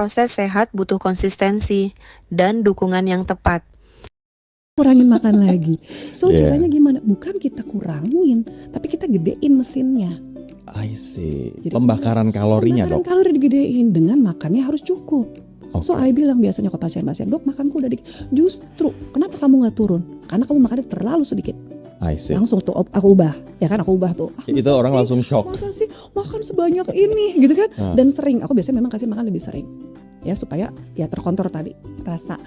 Proses sehat butuh konsistensi dan dukungan yang tepat. Kurangin makan lagi. So Yeah. caranya gimana? Bukan kita kurangin, tapi kita gedein mesinnya. I see. Jadi Pembakaran kalorinya, Pembakaran Dok. kalori digedein dengan makannya harus cukup. So Oke. I bilang biasanya ke pasien-pasien, dok makanku udah dikit. Justru kenapa kamu nggak turun? Karena kamu makannya terlalu sedikit. I see. Langsung tuh aku ubah, ya kan aku ubah tuh. Itu masa orang sih? langsung shock. Masa sih makan sebanyak ini gitu kan? Dan sering, aku biasanya memang kasih makan lebih sering. Ya supaya ya terkontrol tadi rasa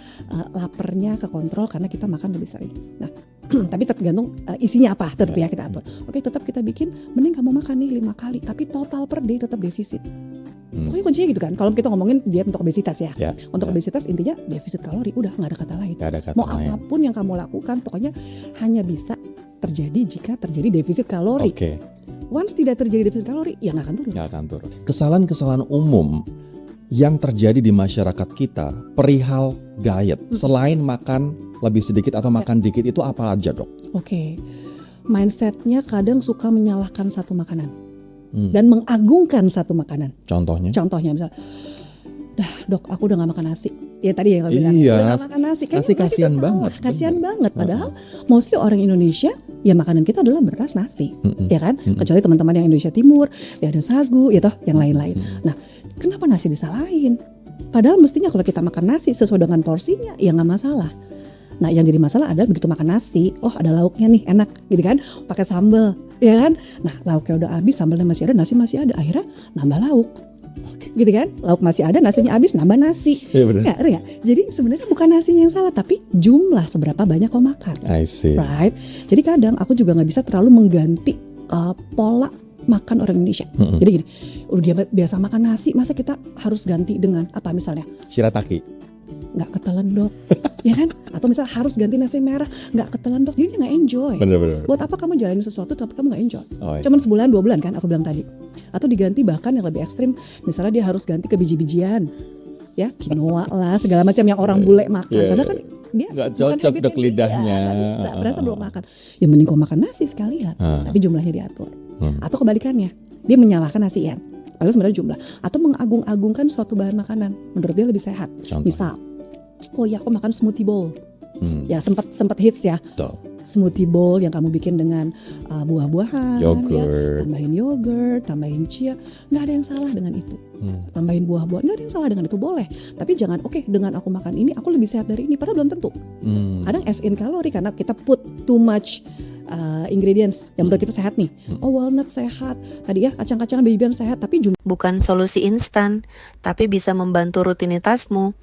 laparnya kekontrol karena kita makan lebih sering. Nah tapi tergantung isinya apa tetap ya kita atur. Oke tetap kita bikin mending kamu makan nih 5 kali tapi total per day tetap defisit. Pokoknya kuncinya gitu kan. Kalau kita ngomongin diet untuk obesitas ya. Ya, Untuk obesitas intinya defisit kalori udah nggak ada kata lain. Nggak ada kata Mau lain. apapun yang kamu lakukan pokoknya hanya bisa terjadi jika terjadi defisit kalori. Oke, Once tidak terjadi defisit kalori ya nggak akan turun. nggak akan turun. Kesalahan-kesalahan umum yang terjadi di masyarakat kita perihal diet, selain makan lebih sedikit atau makan dikit itu apa aja, Dok? Oke. Mindsetnya kadang suka menyalahkan satu makanan dan mengagungkan satu makanan. Contohnya? Contohnya misalnya, dah dok aku udah gak makan nasi. Ya tadi yang kau bilang, Iya, udah gak makan nasi. Kayaknya nasi kita kasihan salah. banget, Kasihan bener. banget. Padahal mostly orang Indonesia, ya makanan kita adalah beras nasi. Ya kan? Kecuali teman-teman yang Indonesia Timur, ya ada sagu, ya toh yang lain-lain. Nah kenapa nasi disalahin? Padahal mestinya kalau kita makan nasi sesuai dengan porsinya, ya gak masalah. Nah yang jadi masalah adalah begitu makan nasi, oh ada lauknya nih enak gitu kan, pakai sambal, ya kan. Nah lauknya udah habis, sambalnya masih ada, nasi masih ada, akhirnya nambah lauk, gitu kan. Lauk masih ada, nasinya habis, nambah nasi. Iya, benar. Ya. Jadi sebenarnya bukan nasinya yang salah, tapi jumlah seberapa banyak kau makan, I see. right? Jadi kadang aku juga nggak bisa terlalu mengganti pola makan orang Indonesia. Jadi gini, udah dia biasa makan nasi, masa kita harus ganti dengan apa misalnya? Shirataki. Nggak ketelan dok, ya kan? Atau misalnya harus ganti nasi merah, nggak ketelan dok, jadi dia nggak enjoy. Bener-bener. Buat apa kamu jalanin sesuatu tapi kamu nggak enjoy? Oh, iya. Cuman sebulan 2 bulan kan aku bilang tadi. Atau diganti bahkan yang lebih ekstrim, misalnya dia harus ganti ke biji-bijian, ya quinoa lah segala macam yang orang bule makan. Iya. Karena kan dia Nggak bukan cocok habitnya dok lidahnya. dia, nggak bisa, berasa belum makan. Ya mending kau makan nasi sekalian, tapi jumlahnya diatur. Atau kebalikannya, dia menyalahkan nasian, padahal sebenarnya jumlah. Atau mengagung-agungkan suatu bahan makanan, menurut dia lebih sehat. Contoh. Misal, oh ya aku makan smoothie bowl. Ya sempat hits ya. Betul. Smoothie bowl yang kamu bikin dengan buah-buahan, Yogurt. ya, tambahin yogurt, tambahin chia, nggak ada yang salah dengan itu. Tambahin buah-buahan, nggak ada yang salah dengan itu, boleh. Tapi jangan oke dengan aku makan ini aku lebih sehat dari ini, padahal belum tentu. Kadang as in kalori karena kita put too much ingredients yang menurut kita sehat nih. Oh walnut sehat, tadi ya kacang-kacangan baby sehat, tapi Bukan solusi instan, tapi bisa membantu rutinitasmu